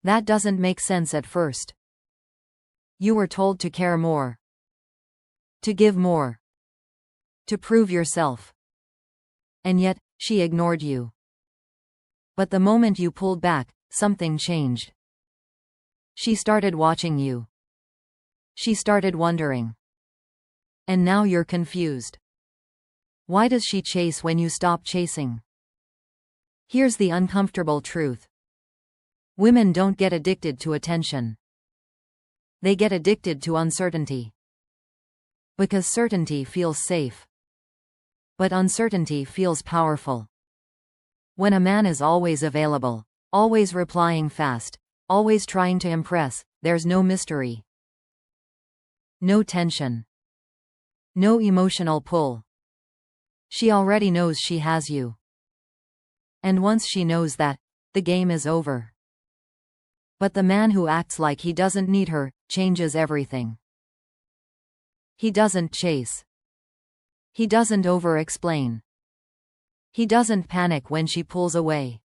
That doesn't make sense at first. You were told to care more, to give more, to prove yourself. And yet, she ignored you. But the moment you pulled back, something changed. She started watching you. She started wondering. And now you're confused. Why does she chase when you stop chasing? Here's the uncomfortable truth. Women don't get addicted to attention. They get addicted to uncertainty. Because certainty feels safe. But uncertainty feels powerful. When a man is always available, always replying fast, always trying to impress, there's no mystery. No tension. No emotional pull. She already knows she has you. And once she knows that, the game is over. But the man who acts like he doesn't need her changes everything. He doesn't chase. He doesn't over-explain. He doesn't panic when she pulls away.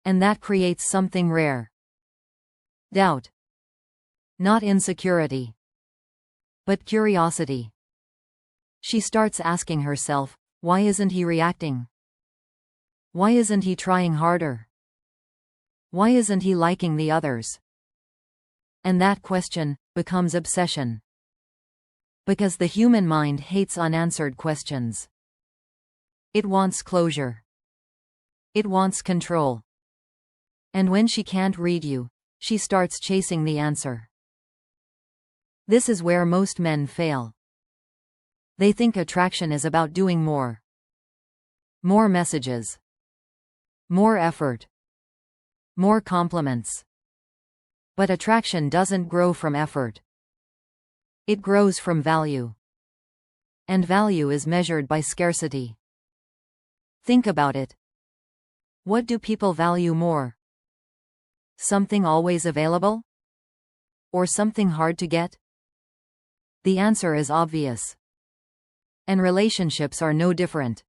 And that creates something rare. Doubt. Not insecurity. But curiosity. She starts asking herself, why isn't he reacting? Why isn't he trying harder? Why isn't he liking the others? And that question becomes obsession. Because the human mind hates unanswered questions. It wants closure. It wants control. And when she can't read you, she starts chasing the answer. This is where most men fail. They think attraction is about doing more. More messages. More effort. More compliments. But attraction doesn't grow from effort. It grows from value. And value is measured by scarcity. Think about it. What do people value more? Something always available? Or something hard to get? The answer is obvious. And relationships are no different.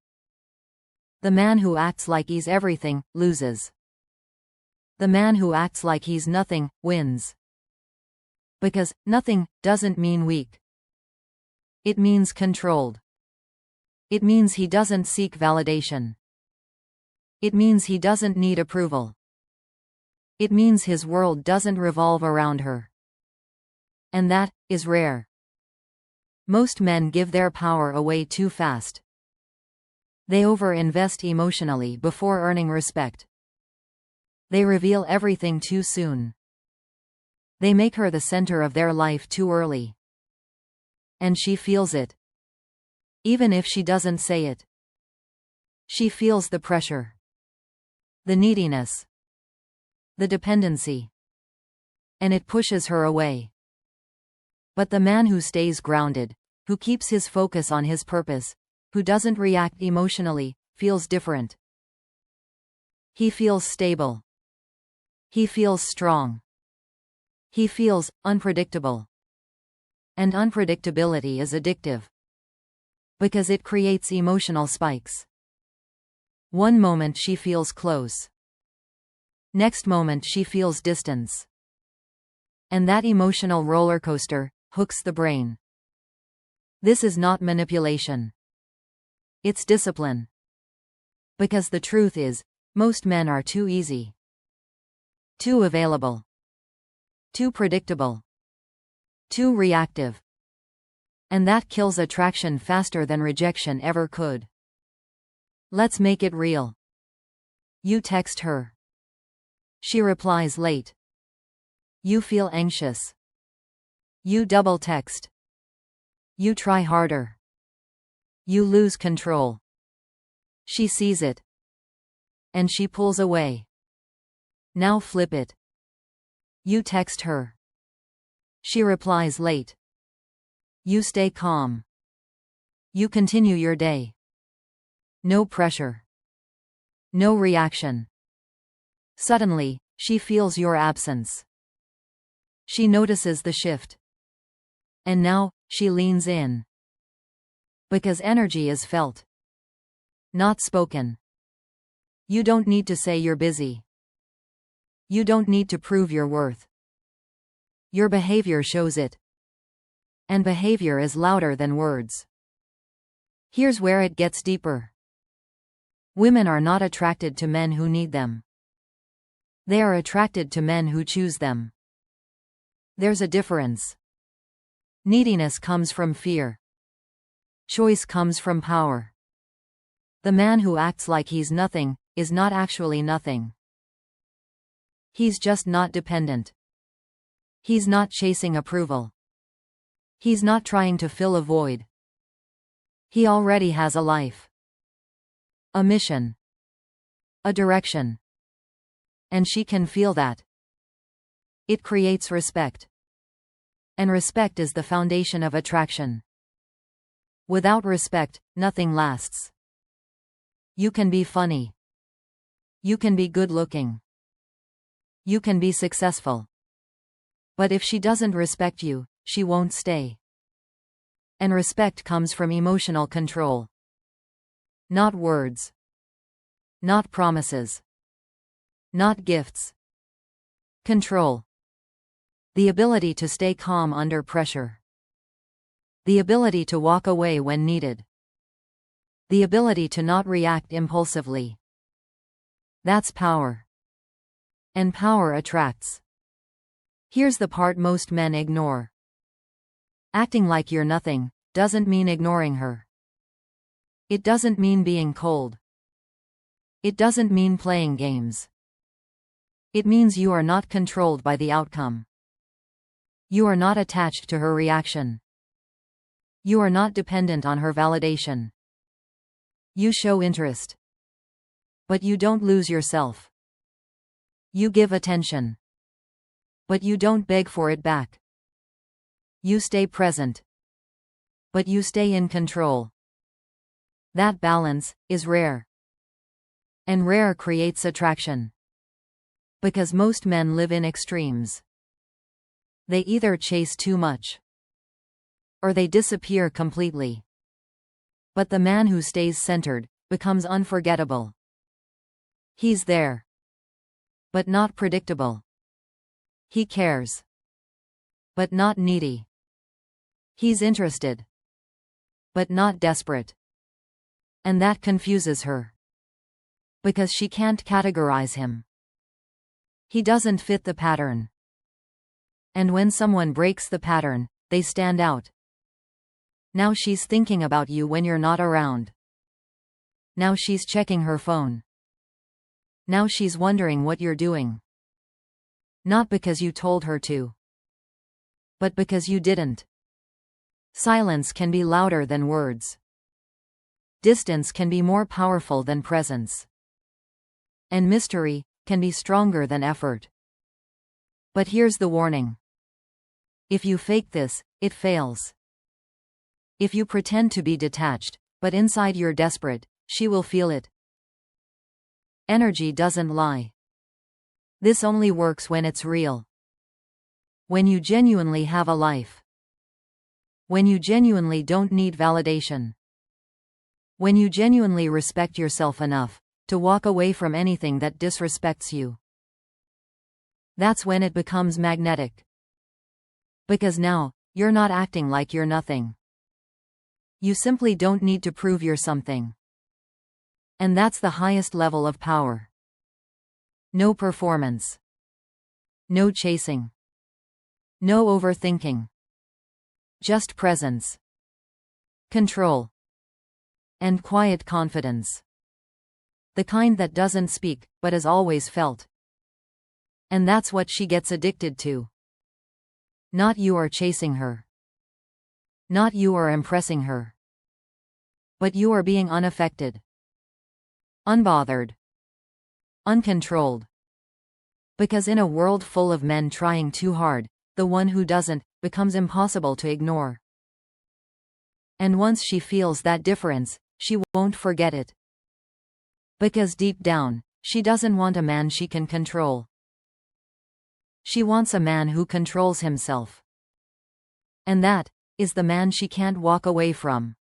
The man who acts like he's everything, loses. The man who acts like he's nothing, wins. Because nothing doesn't mean weak. It means controlled. It means he doesn't seek validation. It means he doesn't need approval. It means his world doesn't revolve around her. And that is rare. Most men give their power away too fast. They over-invest emotionally before earning respect. They reveal everything too soon. They make her the center of their life too early. And she feels it. Even if she doesn't say it. She feels the pressure. The neediness. The dependency. And it pushes her away. But the man who stays grounded, who keeps his focus on his purpose, who doesn't react emotionally, feels different. He feels stable. He feels strong. He feels unpredictable. And unpredictability is addictive. Because it creates emotional spikes. One moment she feels close. Next moment she feels distance. And that emotional roller coaster hooks the brain. This is not manipulation. It's discipline. Because the truth is, most men are too easy. Too available. Too predictable. Too reactive. And that kills attraction faster than rejection ever could. Let's make it real. You text her. She replies late. You feel anxious. You double text. You try harder. You lose control. She sees it. And she pulls away. Now flip it. You text her. She replies late. You stay calm. You continue your day. No pressure. No reaction. Suddenly, she feels your absence. She notices the shift. And now, she leans in. Because energy is felt. Not spoken. You don't need to say you're busy. You don't need to prove your worth. Your behavior shows it. And behavior is louder than words. Here's where it gets deeper. Women are not attracted to men who need them. They are attracted to men who choose them. There's a difference. Neediness comes from fear. Choice comes from power. The man who acts like he's nothing is not actually nothing. He's just not dependent. He's not chasing approval. He's not trying to fill a void. He already has a life, a mission, a direction. And she can feel that. It creates respect. And respect is the foundation of attraction. Without respect, nothing lasts. You can be funny. You can be good-looking. You can be successful. But if she doesn't respect you, she won't stay. And respect comes from emotional control. Not words. Not promises. Not gifts. Control. The ability to stay calm under pressure. The ability to walk away when needed. The ability to not react impulsively. That's power. And power attracts. Here's the part most men ignore. Acting like you're nothing doesn't mean ignoring her. It doesn't mean being cold. It doesn't mean playing games. It means you are not controlled by the outcome. You are not attached to her reaction. You are not dependent on her validation. You show interest. But you don't lose yourself. You give attention. But you don't beg for it back. You stay present. But you stay in control. That balance is rare. And rare creates attraction. Because most men live in extremes. They either chase too much, or they disappear completely. But the man who stays centered becomes unforgettable. He's there, but not predictable. He cares, but not needy. He's interested, but not desperate. And that confuses her. Because she can't categorize him. He doesn't fit the pattern. And when someone breaks the pattern, they stand out. Now she's thinking about you when you're not around. Now she's checking her phone. Now she's wondering what you're doing. Not because you told her to, but because you didn't. Silence can be louder than words. Distance can be more powerful than presence. And mystery can be stronger than effort. But here's the warning. If you fake this, it fails. If you pretend to be detached, but inside you're desperate, she will feel it. Energy doesn't lie. This only works when it's real. When you genuinely have a life. When you genuinely don't need validation. When you genuinely respect yourself enough to walk away from anything that disrespects you. That's when it becomes magnetic. Because now, you're not acting like you're nothing. You simply don't need to prove you're something. And that's the highest level of power. No performance. No chasing. No overthinking. Just presence. Control. And quiet confidence. The kind that doesn't speak, but is always felt. And that's what she gets addicted to. Not you are chasing her. Not you are impressing her. But you are being unaffected. Unbothered. Uncontrolled. Because in a world full of men trying too hard, the one who doesn't becomes impossible to ignore. And once she feels that difference, she won't forget it. Because deep down, she doesn't want a man she can control. She wants a man who controls himself. And that is the man she can't walk away from.